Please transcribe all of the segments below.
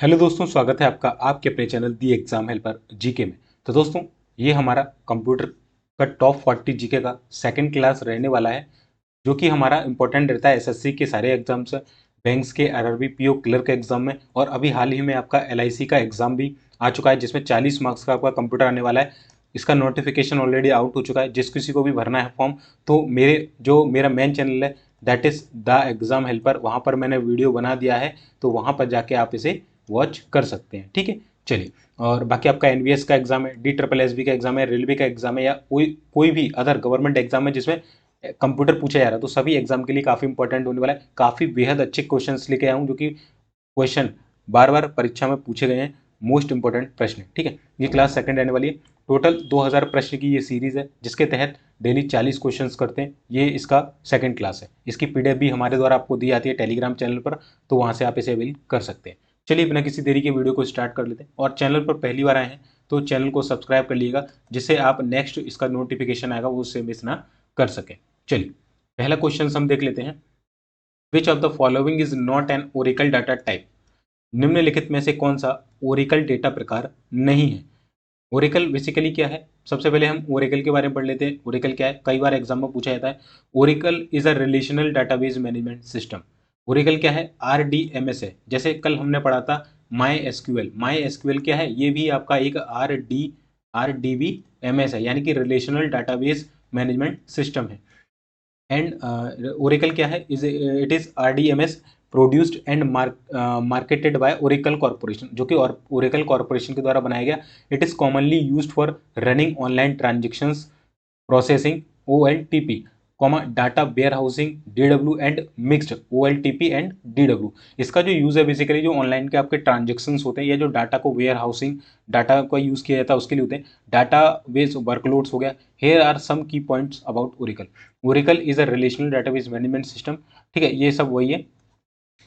Hello दोस्तों, स्वागत है आपका आपके अपने channel the exam helper GK में। तो दोस्तों, ये हमारा कंप्यूटर का टॉप 40 जीके का सेकंड क्लास रहने वाला है, जो कि हमारा इंपॉर्टेंट रहता है एसएससी के सारे एग्जाम्स, बैंक्स के, आरआरबी, पीओ क्लर्क एग्जाम में। और अभी हाल ही में आपका एलआईसी का एग्जाम भी आ चुका है, जिसमें 40 मार्क्स का आपका कंप्यूटर आने वाला है। इसका नोटिफिकेशन ऑलरेडी आउट हो चुका है। जिस किसी को भी भरना है फॉर्म, तो मेरा मेन चैनल है that is the exam helper, वहाँ पर मैंने वीडियो बना दिया है, तो वहाँ पर जाके आप इसे वॉच कर सकते हैं। ठीक है, चलिए। और बाकी आपका एनवीएस का एग्जाम है, डी ट्रिपल एस बी का एग्जाम है, रेलवे का एग्जाम है, या कोई कोई भी अदर गवर्नमेंट एग्जाम है जिसमें कंप्यूटर पूछा जा रहा है, तो सभी एग्जाम के लिए काफ़ी इंपॉर्टेंट होने वाला है। काफ़ी बेहद अच्छे क्वेश्चंस लेके आया हूँ, जो कि क्वेश्चन बार बार परीक्षा में पूछे गए हैं, मोस्ट इंपॉर्टेंट प्रश्न। ठीक है, ये क्लास सेकंड रहने वाली है। टोटल 2000 प्रश्न की ये सीरीज है, जिसके तहत डेली 40 क्वेश्चंस करते हैं। ये इसका सेकंड क्लास है। इसकी पीडीएफ भी हमारे द्वारा आपको दी जाती है टेलीग्राम चैनल पर, तो वहाँ से आप इसे अवेल कर सकते हैं। चलिए, बिना किसी देरी के वीडियो को स्टार्ट कर लेते हैं। और चैनल पर पहली बार आए हैं तो चैनल को सब्सक्राइब कर लीजिएगा, जिससे आप नेक्स्ट इसका नोटिफिकेशन आएगा वो उससे मिस ना कर सकें। चलिए, पहला क्वेश्चन हम देख लेते हैं। विच of the following is not an Oracle data type? निम्नलिखित में से कौन सा ओरेकल डेटा प्रकार नहीं है? ओरेकल बेसिकली क्या है? सबसे पहले हम ओरेकल के बारे में पढ़ लेते हैं। ओरेकल क्या है, कई बार एग्जाम में पूछा जाता है। Oracle is a relational database management system. Oracle क्या है? आरडीएमएस है। जैसे कल हमने पढ़ा था माई एसक्यूएल। माई एसक्यूएल क्या है? ये भी आपका एक आरडीबीएमएस है, यानी कि रिलेशनल डाटाबेस मैनेजमेंट सिस्टम है। एंड ओरेकल क्या है? Is it is RDMS produced and marketed by Oracle Corporation, जो कि ओरेकल कॉर्पोरेशन के द्वारा बनाया गया। It is commonly used for running online transactions, processing OLTP, data warehousing DW and mixed OLTP and DW। इसका जो use है basically जो ऑनलाइन के आपके ट्रांजेक्शन्स होते हैं, या जो डाटा को वेयर हाउसिंग, डाटा का यूज़ किया जाता है उसके लिए होते हैं। डाटा बेस वर्कलोड्स हो गया। हेयर आर सम की points about Oracle. Oracle is a relational database management system. ठीक है, ये सब वही है,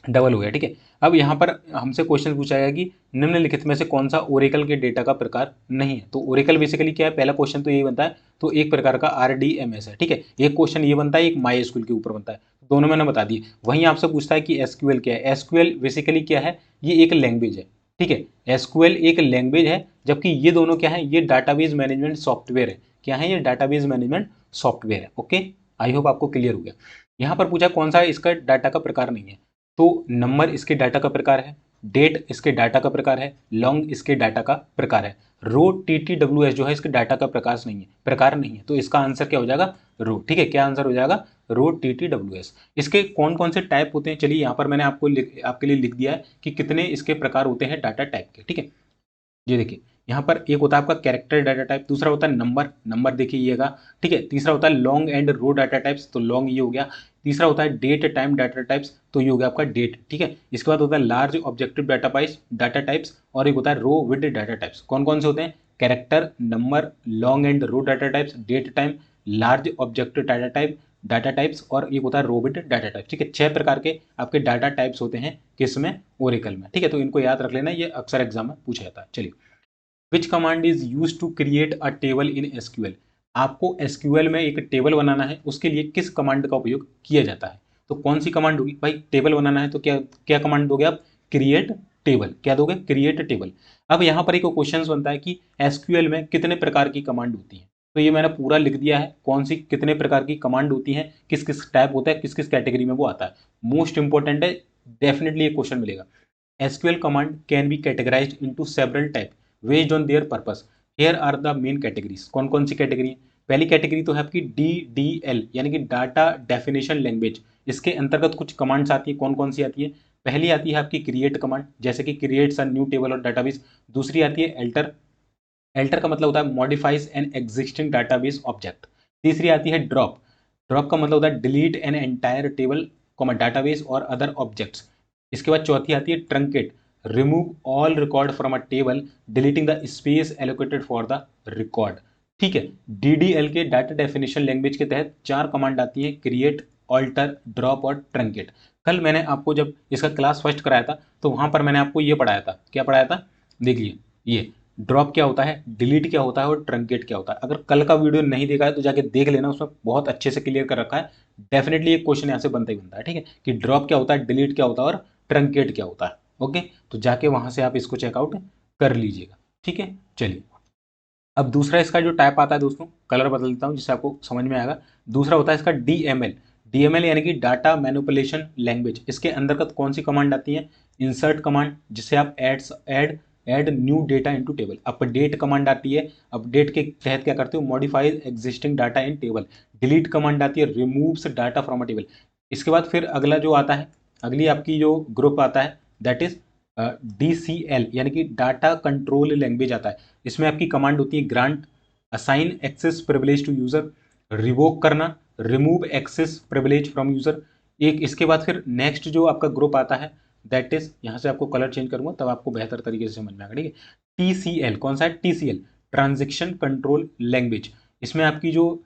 डबल हो गया। ठीक है, अब यहाँ पर हमसे क्वेश्चन पूछा गया कि निम्नलिखित में से कौन सा ओरेकल के डेटा का प्रकार नहीं है। तो ओरेकल बेसिकली क्या है? पहला क्वेश्चन तो यही बनता है, तो एक प्रकार का आरडीएमएस है। ठीक है, एक क्वेश्चन ये बनता है, एक माई एसक्यूएल के ऊपर बनता है। दोनों मैंने बता दिए। वहीं आपसे पूछता है कि एसक्यूएल क्या है। एसक्यूएल बेसिकली क्या है? ये एक लैंग्वेज है। ठीक है, एसक्यूएल एक लैंग्वेज है, जबकि ये दोनों क्या है? ये डाटाबेस मैनेजमेंट सॉफ्टवेयर है। क्या है? ये डाटाबेस मैनेजमेंट सॉफ्टवेयर है। ओके, आई होप आपको क्लियर हो गया। यहाँ पर पूछा कौन सा इसका डाटा का प्रकार नहीं है, तो नंबर इसके डाटा का प्रकार है, डेट इसके डाटा का प्रकार है, लॉन्ग इसके डाटा का प्रकार है। रो TTWS जो है इसके डाटा का प्रकार नहीं है, तो इसका आंसर क्या हो जाएगा? रो। ठीक है, क्या आंसर हो जाएगा? रो TTWS। इसके कौन कौन से टाइप होते हैं, चलिए यहाँ पर मैंने आपके लिए लिख दिया है कि कितने इसके प्रकार होते हैं डाटा टाइप के। ठीक है, ये देखिए, यहाँ पर एक होता है आपका कैरेक्टर डाटा टाइप, दूसरा होता है नंबर देखिएगा। ठीक है, तीसरा होता है long and raw data types, तो लॉन्ग ये हो गया। तीसरा होता है डेट टाइम डाटा टाइप्स, तो ये हो गया आपका डेट। ठीक है, इसके बाद होता है लार्ज ऑब्जेक्टिव डाटा टाइप्स, और एक होता है रो विद डाटा टाइप्स। कौन कौन से होते हैं? Character, number, long and raw data types, date time, large objective data types, और एक होता है रो विद डाटा टाइप। ठीक है, 6 प्रकार के आपके डाटा टाइप्स होते हैं किसमें? ओरेकल में। ठीक है, तो इनको याद रख लेना, ये अक्सर एग्जाम में पूछा जाता है। चलिए, which command is use to create a table in SQL? आपको एसक्यूएल में एक टेबल बनाना है, उसके लिए किस कमांड का उपयोग किया जाता है? तो कौन सी कमांड होगी भाई? टेबल बनाना है तो क्या क्या कमांड दोगे आप? Create table. क्या दोगे? Create table. अब यहाँ पर एक क्वेश्चन बनता है कि एसक्यूएल में कितने प्रकार की कमांड होती है, तो ये मैंने पूरा लिख दिया है कौन सी कितने प्रकार की कमांड होती है, किस किस टाइप होता है, किस किस कैटेगरी में वो आता है। मोस्ट इंपॉर्टेंट है, डेफिनेटली ये क्वेश्चन मिलेगा। SQL command can be categorized into several types based on their purpose. Here are the main categories. कौन कौन सी कैटेगरी है? पहली कैटेगरी तो है आपकी DDL, यानी कि डाटा डेफिनेशन लैंग्वेज। इसके अंतर्गत कुछ कमांड्स आती है। कौन कौन सी आती है? पहली आती है आपकी क्रिएट कमांड, जैसे कि क्रिएट्स अ न्यू टेबल और डाटाबेस। दूसरी आती है एल्टर। एल्टर का मतलब होता है modifies an existing database object. तीसरी आती है ड्रॉप। ड्रॉप का मतलब होता है delete an entire table, database और अदर ऑब्जेक्ट्स। इसके बाद चौथी आती है truncate, remove all record from a table, deleting the space allocated for the record. ठीक है, DDL के डाटा डेफिनेशन लैंग्वेज के तहत 4 कमांड आती है, क्रिएट, ऑल्टर, ड्रॉप और ट्रंकेट। कल मैंने आपको जब इसका क्लास फर्स्ट कराया था, तो वहां पर मैंने आपको ये पढ़ाया था। क्या पढ़ाया था? देखिए, ये ड्रॉप क्या होता है, डिलीट क्या होता है और ट्रंकेट क्या होता है। अगर कल का वीडियो नहीं देखा है तो जाके देख लेना, उसमें बहुत अच्छे से क्लियर कर रखा है। डेफिनेटली एक क्वेश्चन यहाँ से बनता ही बनता है। ठीक है, कि ड्रॉप क्या होता है, डिलीट क्या होता है और ट्रंकेट क्या होता है। ओके, तो जाके वहाँ से आप इसको चेकआउट कर लीजिएगा। ठीक है, चलिए अब दूसरा इसका जो टाइप आता है दोस्तों, कलर बदल देता हूँ जिससे आपको समझ में आएगा। दूसरा होता है इसका DML। DML यानी कि डाटा मैनिपुलेशन लैंग्वेज। इसके अंतर्गत कौन सी कमांड आती है? इंसर्ट कमांड, जिससे आप add new data into table. Update command आती है, अपडेट के तहत क्या करते हो? Modify existing data in table. Delete command आती है, removes data from a table. इसके बाद फिर अगला जो आता है, अगली आपकी जो ग्रुप आता है दैट इज DCL यानी कि डाटा कंट्रोल लैंग्वेज आता है। इसमें आपकी कमांड होती है grant, assign access privilege to user, revoke करना, remove access privilege from user. एक इसके बाद फिर नेक्स्ट जो आपका ग्रुप आता है दैट इज, यहाँ से आपको कलर चेंज करूंगा तब आपको बेहतर तरीके से समझ में आएगा। ठीक है, TCL कौन सा है? TCL transaction control language. इसमें आपकी जो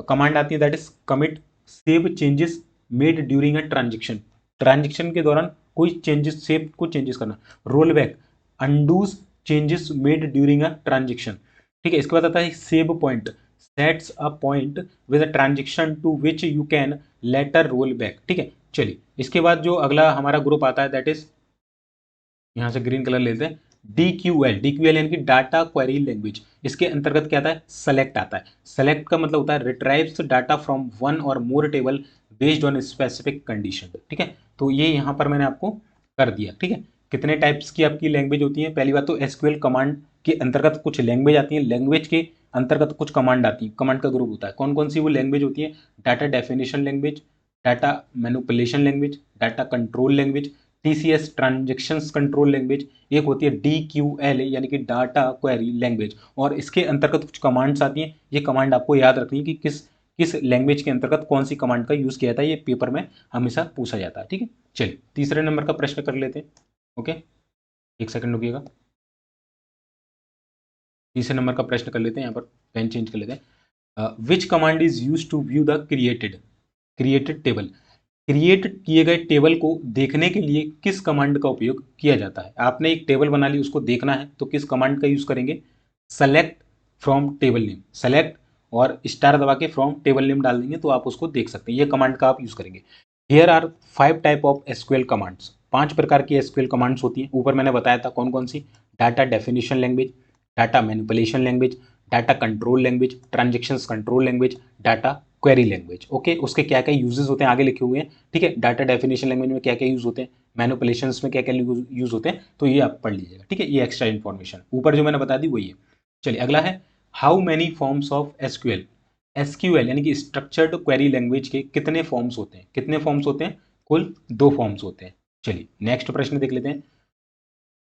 कमांड आती है that is commit save changes made during a transaction. Transaction के दौरान कोई चेंजेस, सेव को चेंजेस करना। Roll back, undos changes made during a transaction. ठीक है, इसके बाद आता है save point, sets a point with a transaction to which you can later roll back. ठीक है, चलिए इसके बाद जो अगला हमारा ग्रुप आता है दैट इज, यहाँ से ग्रीन कलर लेते हैं, DQL यानी कि डाटा क्वेरी लैंग्वेज। इसके अंतर्गत क्या आता है? सेलेक्ट आता है। सेलेक्ट का मतलब होता है रिट्राइव्स डाटा फ्रॉम वन और more table based on specific condition. ठीक है, तो ये यहाँ पर मैंने आपको कर दिया। ठीक है, कितने टाइप्स की आपकी लैंग्वेज होती है? पहली बात तो SQL कमांड के अंतर्गत कुछ लैंग्वेज आती है, लैंग्वेज के अंतर्गत कुछ कमांड आती है, कमांड का ग्रुप होता है। कौन कौन सी वो लैंग्वेज होती है? Data definition language, data manipulation language, data control language, TCS transactions control language, एक होती है DQL यानी कि डाटा क्वेरी लैंग्वेज। और इसके अंतर्गत कुछ कमांड्स आती हैं, ये कमांड आपको याद रखनी है कि किस किस लैंग्वेज के अंतर्गत कौन सी कमांड का यूज किया था, ये पेपर में हमेशा पूछा जाता है। ठीक है, चलिए तीसरे नंबर का प्रश्न कर लेते हैं। ओके, एक सेकंड रुकिएगा, तीसरे नंबर का प्रश्न कर लेते हैं। यहाँ पर पेन चेंज कर लेते हैं। Which command is use to view the created table. Create किए गए टेबल को देखने के लिए किस कमांड का उपयोग किया जाता है? आपने एक टेबल बना ली, उसको देखना है तो किस कमांड का यूज करेंगे? Select from table name, select और स्टार दबा के फ्रॉम टेबल नेम डाल देंगे तो आप उसको देख सकते हैं। ये कमांड का आप यूज करेंगे। Here are 5 type of SQL commands. 5 प्रकार की SQL कमांड्स होती हैं। ऊपर मैंने बताया था कौन कौन सी, data definition language, data manipulation language, data control language, transactions control language, data query language. Okay, उसके क्या क्या यूजेस होते हैं आगे लिखे हुए हैं। ठीक है, डाटा डेफिनेशन लैंग्वेज में क्या क्या यूज होते हैं, मैनिपुलेशंस में क्या क्या यूज होते हैं, तो ये आप पढ़ लीजिएगा। ठीक है, ये एक्स्ट्रा इन्फॉर्मेशन ऊपर जो मैंने बता दी वही है। चलिए अगला है, how many forms of SQL यानी कि स्ट्रक्चर्ड क्वेरी लैंग्वेज के कितने फॉर्म्स होते हैं? कितने फॉर्म्स होते हैं? कुल 2 फॉर्म्स होते हैं। चलिए नेक्स्ट प्रश्न देख लेते हैं।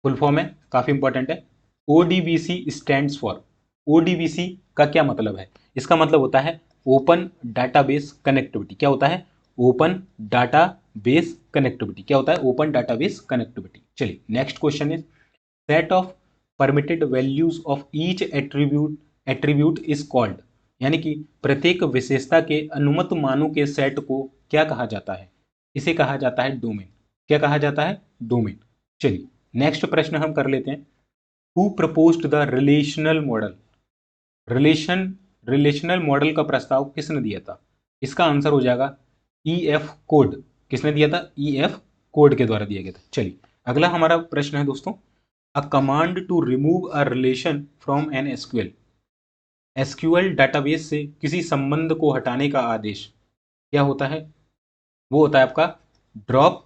फुल फॉर्म है, काफी इंपॉर्टेंट है। ODBC स्टैंड्स फॉर, ODBC का क्या मतलब है? इसका मतलब होता है ओपन डाटाबेस कनेक्टिविटी। क्या होता है? Open database connectivity. क्या होता है? Open database connectivity. चलिए next question is, set of permitted values of each attribute is called. यानी कि प्रत्येक विशेषता के अनुमत मानों के सेट को क्या कहा जाता है? इसे कहा जाता है डोमेन। क्या कहा जाता है? डोमेन। चलिए नेक्स्ट प्रश्न हम कर लेते हैं। Who proposed the relational model. Relational model का प्रस्ताव किसने दिया था? इसका आंसर हो जाएगा EF कोड। किसने दिया था? EF कोड के द्वारा दिया गया था। चलिए अगला हमारा प्रश्न है दोस्तों, a command to remove a relation from an SQL database से किसी संबंध को हटाने का आदेश क्या होता है? वो होता है आपका ड्रॉप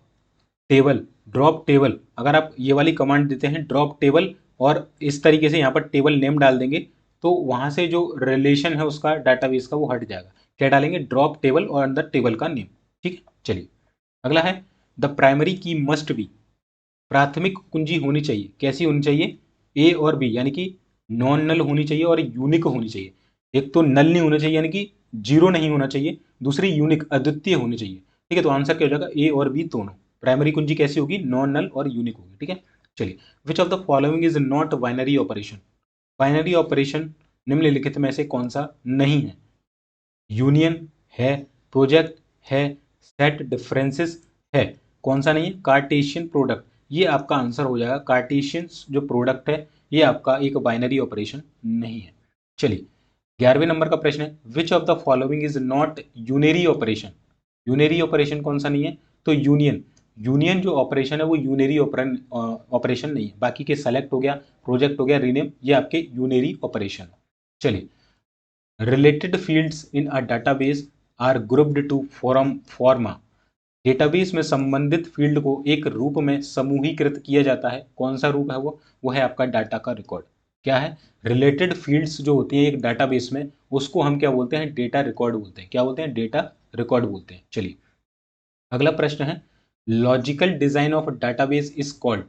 टेबल। ड्रॉप टेबल, अगर आप ये वाली कमांड देते हैं ड्रॉप टेबल और इस तरीके से यहाँ पर टेबल नेम डाल देंगे तो वहाँ से जो रिलेशन है उसका डाटाबेस का वो हट जाएगा। क्या डालेंगे? ड्रॉप टेबल और अंदर टेबल का नेम। ठीक है, चलिए अगला है, द प्राइमरी की मस्ट बी। प्राथमिक कुंजी होनी चाहिए, कैसी होनी चाहिए? A और B यानी कि नॉन नल होनी चाहिए और यूनिक होनी चाहिए। एक तो नल नहीं होना चाहिए यानी कि जीरो नहीं होना चाहिए, दूसरी यूनिक अद्वितीय होनी चाहिए। ठीक है, तो आंसर क्या हो जाएगा? A और B दोनों। प्राइमरी कुंजी कैसी होगी? नॉन नल और यूनिक होगी। ठीक है, चलिए which of the following is not binary operation. Binary operation निम्नलिखित में से कौन सा नहीं है? यूनियन है, प्रोजेक्ट है, सेट डिफरेंसेस है। कौन सा नहीं है? Cartesian product. ये आपका आंसर हो जाएगा। कार्टेशियन जो प्रोडक्ट है ये आपका एक बाइनरी ऑपरेशन नहीं है। चलिए 11वें नंबर का प्रश्न है, which of the following is not unary operation. Unary operation कौन सा नहीं है? तो यूनियन। यूनियन जो ऑपरेशन है वो यूनरी ऑपरेशन नहीं है, बाकी के सेलेक्ट हो गया, प्रोजेक्ट हो गया, रीनेम, ये आपके यूनरी ऑपरेशन है। चलिए, related fields in a database are grouped to form database में संबंधित फील्ड को एक रूप में समूहीकृत किया जाता है। कौन सा रूप है वो है आपका डाटा का रिकॉर्ड। क्या है? रिलेटेड फील्ड्स जो होती हैं एक डाटाबेस में, उसको हम क्या बोलते हैं? डेटा रिकॉर्ड बोलते हैं। क्या बोलते हैं? डेटा रिकॉर्ड बोलते हैं। चलिए, अगला प्रश्न है, logical design of database is called.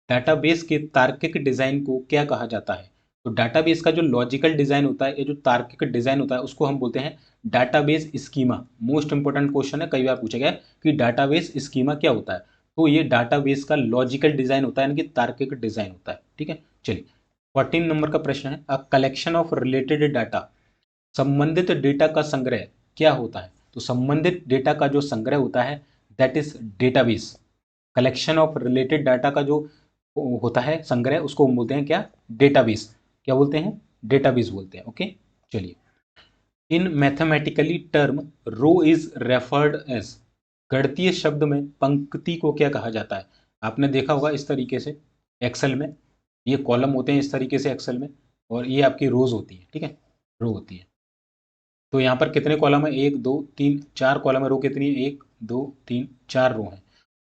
Database के तार्किक डिजाइन को क्या कहा जाता है? तो डाटाबेस का जो लॉजिकल डिजाइन होता है, ये जो तार्किक डिजाइन होता है, उसको हम बोलते हैं database schema. Most important question है, कई बार पूछा गया है कि डाटाबेस स्कीमा क्या होता है। तो ये डाटाबेस का लॉजिकल डिजाइन होता है, यानी कि तार्किक डिजाइन होता है। ठीक है, चलिए, 14 नंबर का प्रश्न है, a collection of related data. संबंधित डेटा का संग्रह क्या होता है? तो संबंधित डेटा का जो संग्रह होता है, that is database. Collection of related data का जो होता है संग्रह, उसको हम बोलते हैं क्या? डेटाबेस। क्या बोलते हैं? डेटाबेस बोलते हैं। ओके, चलिए, in mathematically term row is referred as. गणितीय शब्द में पंक्ति को क्या कहा जाता है? आपने देखा होगा इस तरीके से एक्सेल में, ये कॉलम होते हैं इस तरीके से एक्सेल में, और ये आपकी रोज होती है। ठीक है, रो होती है। तो यहाँ पर कितने कॉलम है? 1 2 3 4 कॉलम है। रो कितनी है? 1 2 3 4 रो है।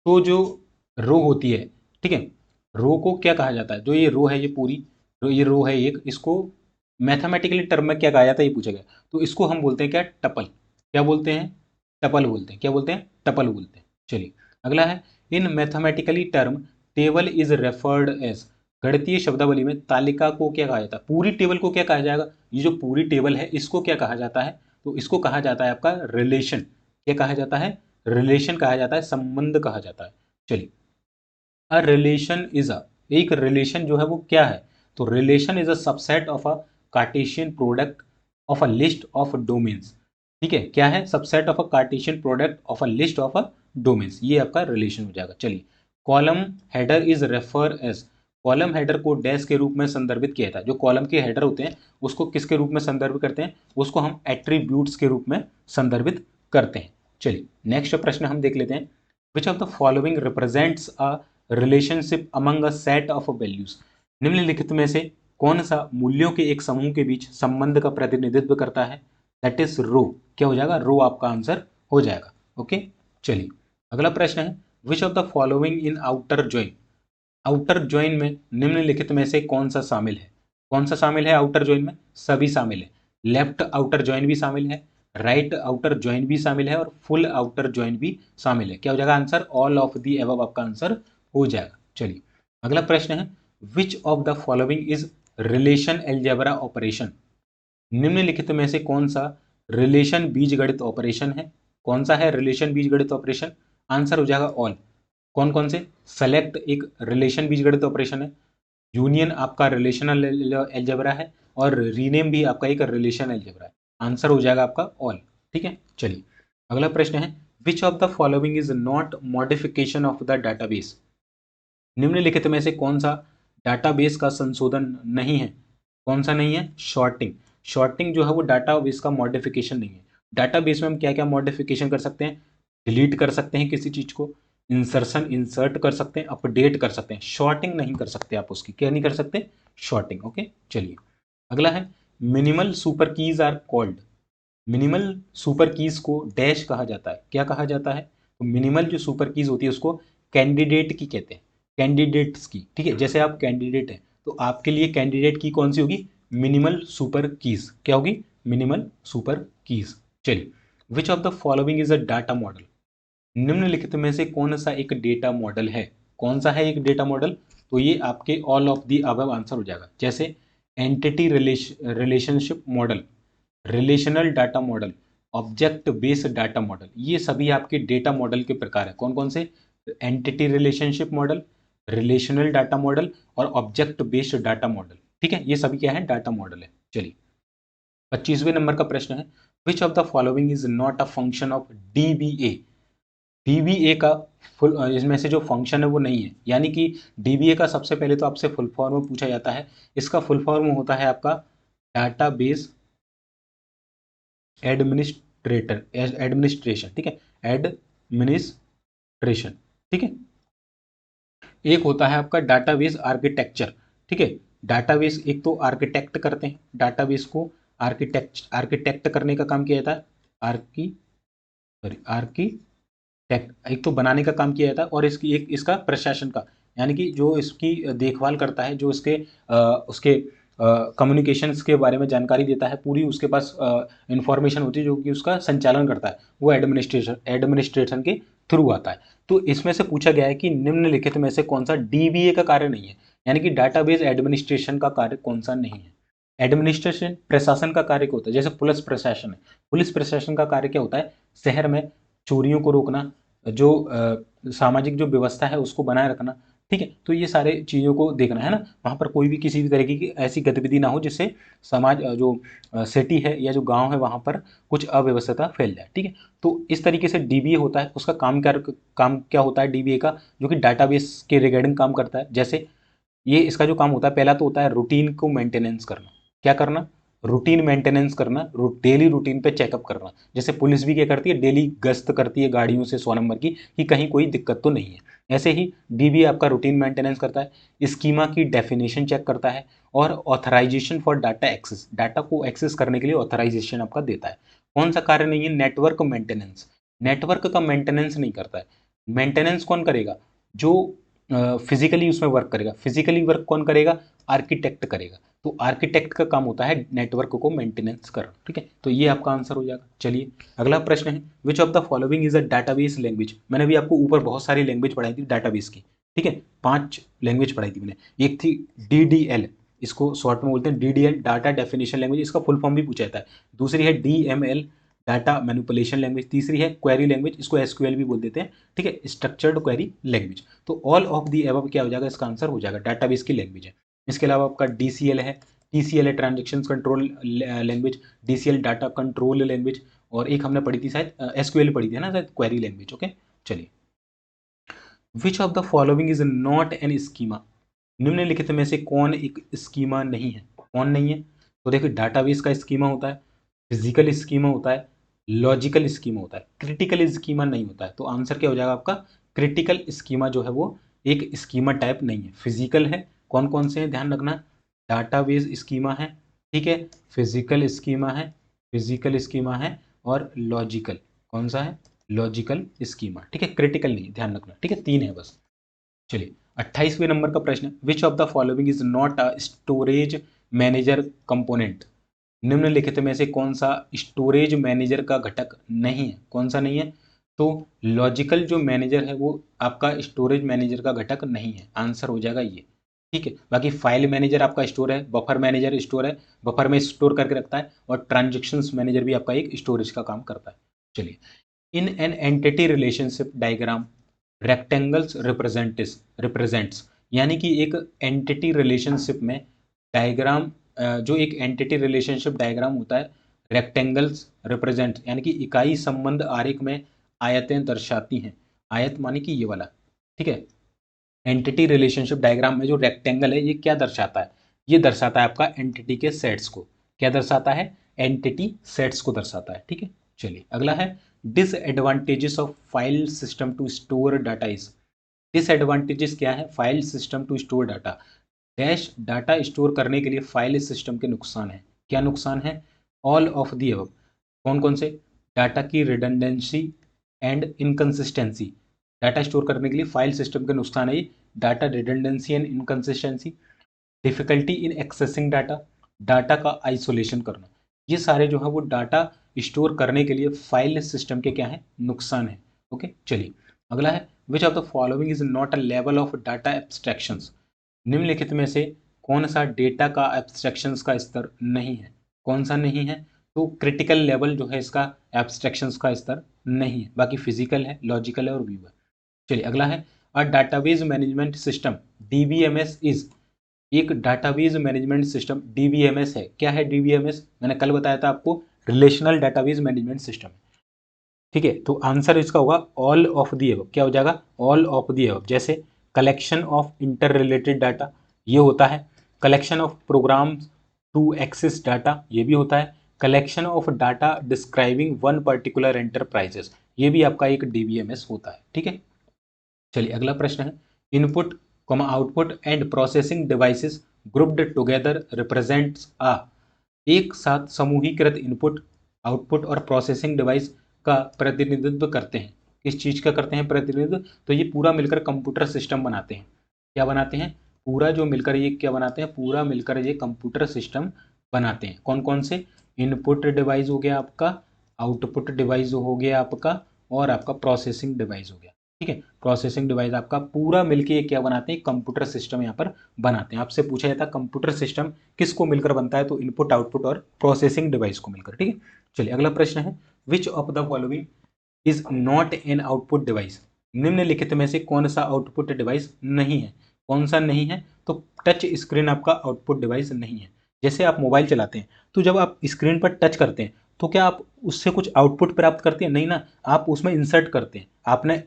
तो जो रो होती है, ठीक है, रो को क्या कहा जाता है? जो ये रो है, ये पूरी ये रो है एक, इसको मैथमेटिकली टर्म में क्या कहा जाता है, ये पूछा गया। तो इसको हम बोलते हैं क्या? टपल। क्या बोलते हैं? टपल बोलते हैं। क्या बोलते हैं? टपल बोलते हैं। चलिए, अगला है, in mathematically term table is referred as. गणितीय शब्दावली में तालिका को क्या कहा जाता है? पूरी टेबल को क्या कहा जाएगा? ये जो पूरी टेबल है, इसको क्या कहा जाता है? तो इसको कहा जाता है आपका रिलेशन। क्या कहा जाता है? रिलेशन कहा जाता है, संबंध कहा जाता है। चलिए, अ रिलेशन इज अ, एक रिलेशन जो है वो क्या है? तो relation is a subset of a Cartesian product of a list of domains. ठीक है, क्या है? Subset of a Cartesian product of a list of a domains, ये आपका रिलेशन हो जाएगा। चलिए, column header is refer as. Column header को डैश के रूप में संदर्भित किया जाता है। जो कॉलम के हेडर होते हैं, उसको किसके रूप में संदर्भित करते हैं? उसको हम एट्रीब्यूट्स के रूप में संदर्भित करते हैं। चलिए, नेक्स्ट प्रश्न हम देख लेते हैं, विच of the following represents a relationship among a set of values. निम्नलिखित में से कौन सा मूल्यों के एक समूह के बीच संबंध का प्रतिनिधित्व करता है? दैट इज रो। क्या हो जाएगा? रो आपका आंसर हो जाएगा। ओके, चलिए, अगला प्रश्न है, which of the following in outer join. Outer join में निम्नलिखित में से कौन सा शामिल है? कौन सा शामिल है आउटर ज्वाइन में? सभी शामिल है। लेफ्ट आउटर ज्वाइन भी शामिल है, राइट आउटर ज्वाइन भी शामिल है, और फुल आउटर ज्वाइन भी शामिल है। क्या हो जाएगा answer? All of the above आपका आंसर हो जाएगा। चलिए, अगला प्रश्न है, which of the following is relation algebra operation. निम्नलिखित में से कौन सा रिलेशन बीजगणित ऑपरेशन है? कौन सा है रिलेशन बीजगणित ऑपरेशन? आंसर हो जाएगा ऑल। कौन कौन से? सेलेक्ट एक रिलेशन बीजगणित ऑपरेशन है, यूनियन आपका रिलेशनल एल्जेब्रा है, और रीनेम भी आपका एक रिलेशन एल्जेब्रा है। आंसर हो जाएगा आपका ऑल। ठीक है, चलिए, अगला प्रश्न है, which of the following is not modification of the database. निम्नलिखित में से कौन सा डाटाबेस का संशोधन नहीं है? कौन सा नहीं है? शॉर्टिंग। शॉर्टिंग जो है वो डाटाबेस का मॉडिफिकेशन नहीं है। डाटाबेस में हम क्या क्या मॉडिफिकेशन कर सकते हैं? डिलीट कर सकते हैं किसी चीज को, इंसर्शन इंसर्ट कर सकते हैं, अपडेट कर सकते हैं। शॉर्टिंग नहीं कर सकते आप उसकी। क्या नहीं कर सकते? शॉर्टिंग। ओके, चलिए, अगला है, minimal super keys are called. Minimal super keys को डैश कहा जाता है। क्या कहा जाता है? तो मिनिमल जो सुपर कीज होती है उसको कैंडिडेट की कहते हैं, कैंडिडेट्स की। ठीक है, जैसे आप कैंडिडेट हैं, तो आपके लिए कैंडिडेट की कौन सी होगी? Minimal super keys. क्या होगी? Minimal super keys. चलिए, which of the following is a data model. निम्नलिखित में से कौन सा एक डेटा मॉडल है? कौन सा है एक डेटा मॉडल? तो ये आपके all of the above answer हो जाएगा। जैसे entity relationship model, relational data model, object based data model, ये सभी आपके डेटा मॉडल के प्रकार है। कौन कौन से? Entity relationship model, relational data model, और ऑब्जेक्ट बेस्ड डाटा मॉडल। ठीक है, ये सभी क्या है? डाटा मॉडल है। चलिए, 25वें नंबर का प्रश्न है, which of the following is not a function of dBA. DBA का फुल, इसमें से जो फंक्शन है वो नहीं है। यानी कि डीबीए का सबसे पहले तो आपसे फुल फॉर्म पूछा जाता है। इसका फुल फॉर्म होता है आपका डाटाबेस एडमिनिस्ट्रेटर, एडमिनिस्ट्रेशन। ठीक है, एडमिनिस्ट्रेशन। ठीक है। एक होता है आपका डाटाबेस आर्किटेक्चर। ठीक है, डाटाबेस एक तो आर्किटेक्ट करते हैं, डाटाबेस को आर्किटेक्ट करने का काम किया जाता है, आर्किटेक्ट एक तो बनाने का काम किया जाता है, और इसकी एक इसका प्रशासन का, यानी कि जो इसकी देखभाल करता है, जो इसके उसके कम्युनिकेशंस के बारे में जानकारी देता है, पूरी उसके पास इंफॉर्मेशन होती है, जो कि उसका संचालन करता है, वो एडमिनिस्ट्रेशन के थ्रू आता है। तो इसमें से पूछा गया है कि निम्नलिखित में से कौन सा डीबीए का कार्य नहीं है, यानी कि डाटाबेस एडमिनिस्ट्रेशन का कार्य कौन सा नहीं है। एडमिनिस्ट्रेशन प्रशासन का कार्य क्या होता है, जैसे पुलिस प्रशासन है, पुलिस प्रशासन का कार्य क्या होता है, शहर में चोरियों को रोकना, जो सामाजिक जो व्यवस्था है उसको बनाए रखना। ठीक है, तो ये सारे चीज़ों को देखना है ना, वहाँ पर कोई भी किसी भी तरीके की ऐसी गतिविधि ना हो जिससे समाज जो सिटी है या जो गांव है वहाँ पर कुछ अव्यवस्था फैल जाए। ठीक है, तो इस तरीके से डीबीए होता है, उसका काम क्या होता है डीबीए का, जो कि डाटाबेस के रिगार्डिंग काम करता है। जैसे ये इसका जो काम होता है, पहला तो होता है रूटीन को मेंटेनेंस करना। क्या करना, रूटीन मेंटेनेंस करना, डेली रूटीन पे चेकअप करना। जैसे पुलिस भी क्या करती है, डेली गश्त करती है गाड़ियों से 100 नंबर की, कि कहीं कोई दिक्कत तो नहीं है। ऐसे ही डीबी आपका रूटीन मेंटेनेंस करता है, स्कीमा की डेफिनेशन चेक करता है, और authorisation for data access, data को एक्सेस करने के लिए ऑथराइजेशन आपका देता है। कौन सा कार्य नहीं है, नेटवर्क मेंटेनेंस, नेटवर्क का मेंटेनेंस नहीं करता है। मेंटेनेंस कौन करेगा, जो फिजिकली उसमें वर्क करेगा, फिजिकली वर्क कौन करेगा, आर्किटेक्ट करेगा। तो आर्किटेक्ट का काम होता है नेटवर्क को मेंटेनेंस करना। ठीक है, तो ये आपका आंसर हो जाएगा। चलिए अगला प्रश्न है, which of the following is a database language. मैंने भी आपको ऊपर बहुत सारी लैंग्वेज पढ़ाई थी डाटाबेस की। ठीक है, 5 लैंग्वेज पढ़ाई थी मैंने। एक थी डीडीएल, इसको शॉर्ट में बोलते हैं डीडीएल, डाटा डेफिनेशन लैंग्वेज, इसका फुल फॉर्म भी पूछा जाता है। दूसरी है डीएमएल, डाटा मैनिपुलेशन लैंग्वेज। तीसरी है क्वेरी लैंग्वेज, इसको एसक्यूएल भी बोल देते हैं। ठीक है, स्ट्रक्चर्ड क्वेरी लैंग्वेज। तो ऑल ऑफ दी एबव क्या हो जाएगा, इसका आंसर हो जाएगा डाटाबेस की लैंग्वेज है। इसके अलावा आपका डीसीएल है, टीसीएल है transaction control language, DCL data control language, और एक हमने पढ़ी थी शायद एसक्यूएल पढ़ी थी ना शायद, क्वेरी लैंग्वेज। ओके, चलिए which of the following is not an schema. निम्नलिखित में से कौन एक स्कीमा नहीं है, कौन नहीं है। तो देखिए डाटाबेस का स्कीमा होता है, फिजिकल स्कीमा होता है, लॉजिकल स्कीमा होता है, क्रिटिकल स्कीमा नहीं होता है। तो आंसर क्या हो जाएगा आपका, क्रिटिकल स्कीमा जो है वो एक स्कीमा टाइप नहीं है। फिजिकल है, कौन कौन से हैं ध्यान रखना, डाटाबेस स्कीमा है, ठीक है, फिजिकल स्कीमा है, और लॉजिकल, कौन सा है, लॉजिकल स्कीमा। ठीक है, क्रिटिकल नहीं, ध्यान रखना। ठीक है, 3 है बस। चलिए 28वें नंबर का प्रश्न, विच of the following is not a storage manager component. निम्नलिखित में से कौन सा स्टोरेज मैनेजर का घटक नहीं है, कौन सा नहीं है। तो लॉजिकल जो मैनेजर है वो आपका स्टोरेज मैनेजर का घटक नहीं है, आंसर हो जाएगा ये। ठीक है, बाकी फाइल मैनेजर आपका स्टोर है, बफर मैनेजर स्टोर है, बफर में स्टोर करके रखता है, और ट्रांजेक्शन्स मैनेजर भी आपका एक स्टोरेज का काम करता है। चलिए, in an entity relationship diagram rectangles represents, यानी कि एक एंटिटी रिलेशनशिप में डायग्राम, जो एक एंटिटी रिलेशनशिप डायग्राम होता है, रेक्टेंगल्स रिप्रेजेंट, यानी कि इकाई संबंध आरेख में आयतें दर्शाती हैं। आयत माने कि ये वाला। ठीक है, एंटिटी रिलेशनशिप डायग्राम में जो रेक्टेंगल है ये क्या दर्शाता है, ये दर्शाता है आपका एंटिटी के सेट्स को। क्या दर्शाता है, एंटिटी सेट्स को दर्शाता है। ठीक है, चलिए अगला है, disadvantages of file system to store data is. Disadvantages क्या है, file system to store data, dash data store करने के लिए फाइल सिस्टम के नुकसान है। क्या नुकसान है, ऑल ऑफ दी अबव, कौन कौन से, डाटा की redundancy and inconsistency, data store करने के लिए फाइल सिस्टम के नुकसान है, data redundancy and inconsistency, difficulty in accessing data, data का आइसोलेशन करना। ये सारे जो है वो डाटा स्टोर करने के लिए फाइल सिस्टम के क्या है, नुकसान है। ओके, चलिए अगला है, which of the following is not a level of data abstractions. निम्नलिखित में से कौन सा डेटा का एब्स्ट्रैक्शंस का स्तर नहीं है, कौन सा नहीं है। तो क्रिटिकल लेवल जो है इसका एब्स्ट्रैक्शंस का स्तर नहीं है, बाकी फिजिकल है, लॉजिकल है, और व्यू है। चलिए अगला है, a database management system DBMS is, एक डाटाबेस मैनेजमेंट सिस्टम डीबीएमएस है। क्या है डीबीएमएस, मैंने कल बताया था आपको, रिलेशनल डाटाबेस मैनेजमेंट सिस्टम। ठीक है, तो आंसर इसका होगा ऑल ऑफ दी एबव। क्या हो जाएगा, ऑल ऑफ दी एबव। जैसे collection of inter related data, ये होता है। Collection of programs to access data, ये भी होता है। Collection of data describing one particular enterprises, ये भी आपका एक डीबीएमएस होता है। ठीक है, चलिए अगला प्रश्न है, input comma output and processing devices grouped together represents a. एक साथ समूहीकृत इनपुट आउटपुट और प्रोसेसिंग डिवाइस का प्रतिनिधित्व करते हैं। किस चीज़ का करते हैं प्रतिनिधित्व? तो ये पूरा मिलकर कंप्यूटर सिस्टम बनाते हैं। क्या बनाते हैं? पूरा जो मिलकर ये क्या बनाते हैं? पूरा मिलकर ये कंप्यूटर सिस्टम बनाते हैं। कौन कौन से? इनपुट डिवाइस हो गया आपका, आउटपुट डिवाइस हो गया आपका, और आपका प्रोसेसिंग डिवाइस हो गया। ठीक है, प्रोसेसिंग डिवाइस आपका पूरा मिलके ये क्या बनाते हैं? कंप्यूटर सिस्टम यहाँ पर बनाते हैं। आपसे पूछा जाता है कंप्यूटर सिस्टम किसको मिलकर बनता है? तो इनपुट आउटपुट और प्रोसेसिंग डिवाइस को मिलकर। ठीक है, चलिए अगला प्रश्न है, which of the following is not an output device? निम्नलिखित में से कौन सा आउटपुट डिवाइस नहीं है? कौन सा नहीं है? तो टच स्क्रीन आपका आउटपुट डिवाइस नहीं है। जैसे आप मोबाइल चलाते हैं तो जब आप स्क्रीन पर टच करते हैं तो क्या आप उससे कुछ आउटपुट प्राप्त करते हैं? नहीं ना, आप उसमें इंसर्ट करते हैं। आपने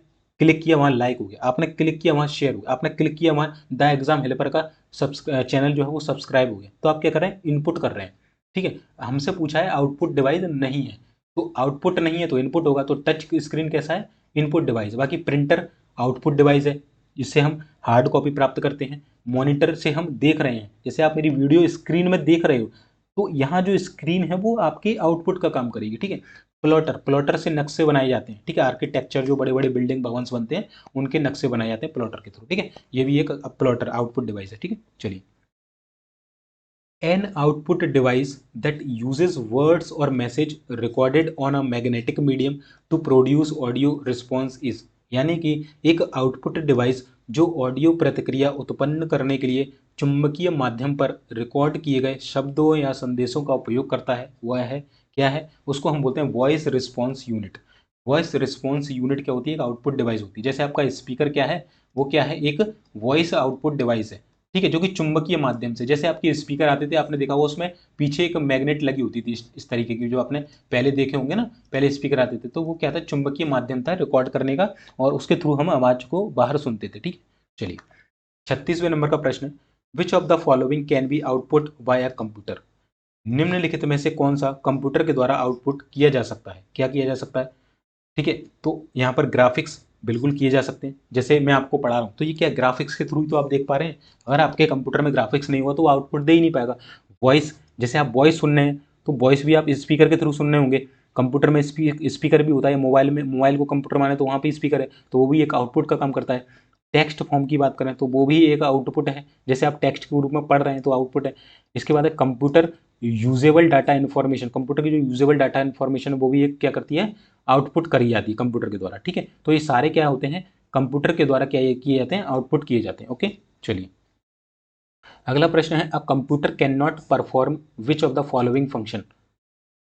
क्लिक किया वहाँ लाइक हो गया, आपने क्लिक किया वहाँ शेयर हो गया, आपने क्लिक किया वहाँ द एग्जाम हेल्पर का चैनल जो है वो सब्सक्राइब हो गया। तो आप क्या कर रहे हैं? इनपुट कर रहे हैं। ठीक है, हमसे पूछा है आउटपुट डिवाइस नहीं है, तो आउटपुट नहीं है तो इनपुट होगा। तो टच स्क्रीन कैसा है? Input device. बाकी प्रिंटर आउटपुट डिवाइस है, जिससे हम हार्ड कॉपी प्राप्त करते हैं। मॉनिटर से हम देख रहे हैं, जैसे आप मेरी वीडियो स्क्रीन में देख रहे हो तो यहाँ जो स्क्रीन है वो आपके आउटपुट का काम करेगी। ठीक है, प्लॉटर, प्लॉटर से नक्शे बनाए जाते हैं। ठीक है, आर्किटेक्चर जो बड़े बड़े बिल्डिंग भवन्स बनते हैं उनके नक्शे बनाए जाते हैं प्लॉटर के थ्रू। ठीक है, ये भी एक प्लॉटर आउटपुट डिवाइस है। ठीक है, चलिए, an output device that uses words or message recorded on a magnetic medium to produce audio response is, यानी कि एक आउटपुट डिवाइस जो ऑडियो प्रतिक्रिया उत्पन्न करने के लिए चुंबकीय माध्यम पर रिकॉर्ड किए गए शब्दों या संदेशों का उपयोग करता है, वह है क्या है? उसको हम बोलते हैं voice response unit. Voice response unit क्या होती है? एक आउटपुट डिवाइस होती है। जैसे आपका स्पीकर क्या है? वो क्या है? एक वॉइस आउटपुट डिवाइस है। ठीक है, जो कि चुंबकीय माध्यम से, जैसे आपके स्पीकर आते थे आपने देखा वो उसमें पीछे एक मैग्नेट लगी होती थी इस तरीके की, जो आपने पहले देखे होंगे ना, पहले स्पीकर आते थे तो वो क्या था? चुंबकीय माध्यम था रिकॉर्ड करने का, और उसके थ्रू हम आवाज को बाहर सुनते थे। ठीक, चलिए 36वें नंबर का प्रश्न, विच of the following can be output by computer? निम्नलिखित में से कौन सा कंप्यूटर के द्वारा आउटपुट किया जा सकता है? क्या किया जा सकता है? ठीक है, तो यहाँ पर ग्राफिक्स बिल्कुल किए जा सकते हैं। जैसे मैं आपको पढ़ा रहा हूँ तो ये क्या ग्राफिक्स के थ्रू ही तो आप देख पा रहे हैं। अगर आपके कंप्यूटर में ग्राफिक्स नहीं हुआ तो आउटपुट दे ही नहीं पाएगा। वॉइस, जैसे आप वॉइस सुन रहे हैं तो वॉइस भी आप स्पीकर के थ्रू सुन रहे होंगे। कंप्यूटर में स्पीकर भी होता है, मोबाइल में, मोबाइल को कंप्यूटर माने तो वहाँ पे स्पीकर है, तो वो भी एक आउटपुट का काम करता है। टेक्स्ट फॉर्म की बात करें तो वो भी एक आउटपुट है, जैसे आप टेक्स्ट के रूप में पढ़ रहे हैं तो आउटपुट है। इसके बाद है computer usable data information, computer की जो यूजेबल डाटा इन्फॉर्मेशन है वो भी एक क्या करती है? आउटपुट करी जाती है कंप्यूटर के द्वारा। ठीक है, तो ये सारे क्या होते हैं? कंप्यूटर के द्वारा क्या किए जाते हैं? आउटपुट किए जाते हैं। ओके, चलिए अगला प्रश्न है, a computer can not perform which of the following function?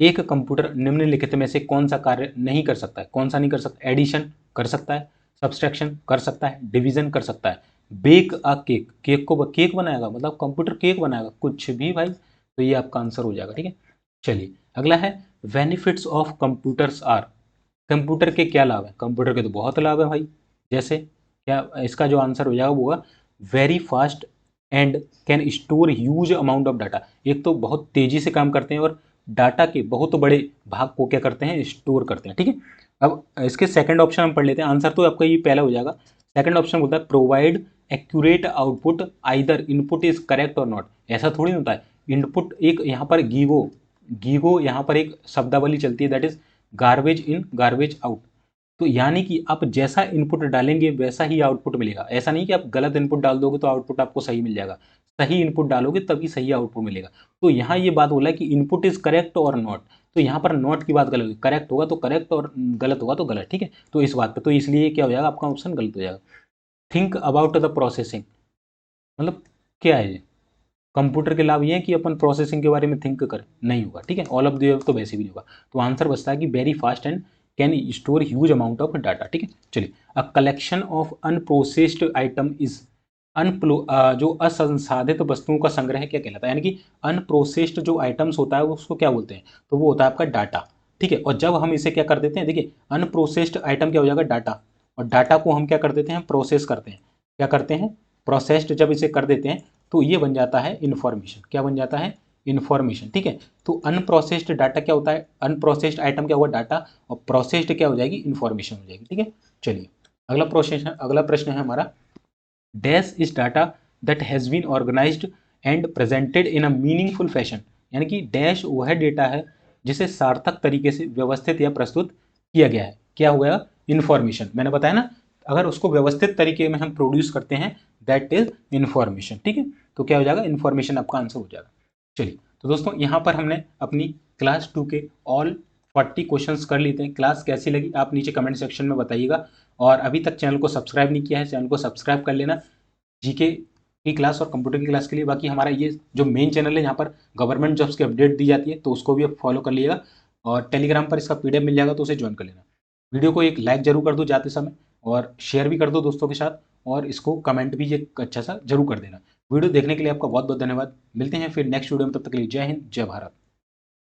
एक कंप्यूटर निम्नलिखित में से कौन सा कार्य नहीं कर सकता है? कौन सा नहीं कर सकता? एडिशन कर सकता है, सब्सट्रैक्शन कर सकता है, डिवीजन कर सकता है, बेक अ केक, केक को केक बनाएगा, मतलब कंप्यूटर केक बनाएगा, कुछ भी भाई। तो ये आपका आंसर हो जाएगा। ठीक है, चलिए अगला है, benefits of computers are, computer के क्या लाभ है? कंप्यूटर के तो बहुत लाभ है भाई। जैसे क्या? इसका जो आंसर हो जाएगा वो होगा very fast and can store huge amount of data. एक तो बहुत तेजी से काम करते हैं और डाटा के बहुत बड़े भाग को क्या करते हैं? स्टोर करते हैं। ठीक है, अब इसके सेकंड ऑप्शन हम पढ़ लेते हैं। आंसर तो आपका ये पहला हो जाएगा। सेकंड ऑप्शन बोलता है provide accurate output either input is correct और नॉट। ऐसा थोड़ी होता है। इनपुट एक यहाँ पर गीगो, गीगो यहाँ पर एक शब्दावली चलती है, that is garbage in garbage out. तो यानी कि आप जैसा इनपुट डालेंगे वैसा ही आउटपुट मिलेगा। ऐसा नहीं कि आप गलत इनपुट डाल दोगे तो आउटपुट आपको सही मिल जाएगा। सही इनपुट डालोगे तभी सही आउटपुट मिलेगा। तो यहाँ ये बात बोला है कि इनपुट इज करेक्ट और नॉट, तो यहाँ पर नॉट की बात गलत होगी, करेक्ट होगा तो करेक्ट और गलत होगा तो गलत। ठीक है, तो इस बात पर तो इसलिए क्या हो जाएगा? आपका ऑप्शन गलत हो जाएगा। थिंक अबाउट द प्रोसेसिंग, मतलब क्या है ये? कंप्यूटर के लाभ ये है कि अपन प्रोसेसिंग के बारे में थिंक करें, नहीं होगा। ठीक है, ऑल ऑफ द तो वैसे भी नहीं होगा। तो आंसर बचता है कि very fast and can store huge amount of data. ठीक है, चलिए, a collection of unprocessed item is जो असंसाधित वस्तुओं का संग्रह क्या कहलाता है? यानी कि अनप्रोसेस्ड जो आइटम्स होता है उसको क्या बोलते हैं? तो वो होता है आपका डाटा। ठीक है, और जब हम इसे क्या कर देते हैं, देखिए अनप्रोसेस्ड आइटम क्या हो जाएगा? डाटा, और डाटा को हम क्या कर देते हैं? प्रोसेस करते हैं। क्या करते हैं? प्रोसेस्ड जब इसे कर देते हैं तो ये बन जाता है इन्फॉर्मेशन। क्या बन जाता है? इन्फॉर्मेशन। ठीक है, तो अनप्रोसेस्ड डाटा क्या होता है? अनप्रोसेस्ड आइटम क्या हुआ? डाटा, और प्रोसेस्ड क्या हो जाएगी? इन्फॉर्मेशन हो जाएगी। ठीक है, चलिए अगला प्रश्न है हमारा, dash is data that has been organised and presented in a meaningful fashion, यानी कि डैश वह डेटा है जिसे सार्थक तरीके से व्यवस्थित या प्रस्तुत किया गया है। क्या हो गया? इन्फॉर्मेशन। मैंने बताया ना, अगर उसको व्यवस्थित तरीके में हम प्रोड्यूस करते हैं दैट इज इन्फॉर्मेशन। ठीक है, तो क्या हो जाएगा? इन्फॉर्मेशन आपका आंसर हो जाएगा। चलिए, तो दोस्तों यहाँ पर हमने अपनी क्लास 2 के ऑल 40 क्वेश्चंस कर लेते हैं। क्लास कैसी लगी आप नीचे कमेंट सेक्शन में बताइएगा, और अभी तक चैनल को सब्सक्राइब नहीं किया है, चैनल को सब्सक्राइब कर लेना जीके की क्लास और कंप्यूटर की क्लास के लिए। बाकी हमारा ये जो मेन चैनल है, यहाँ पर गवर्नमेंट जॉब्स की अपडेट दी जाती है, तो उसको भी आप फॉलो कर लीजिएगा, और टेलीग्राम पर इसका पीडीएफ मिल जाएगा, तो उसे ज्वाइन कर लेना। वीडियो को एक लाइक जरूर कर दो जाते समय, और शेयर भी कर दो दोस्तों के साथ, और इसको कमेंट भी एक अच्छा सा जरूर कर देना। वीडियो देखने के लिए आपका बहुत बहुत धन्यवाद। मिलते हैं फिर नेक्स्ट वीडियो में, तब तक के लिए जय हिंद, जय भारत।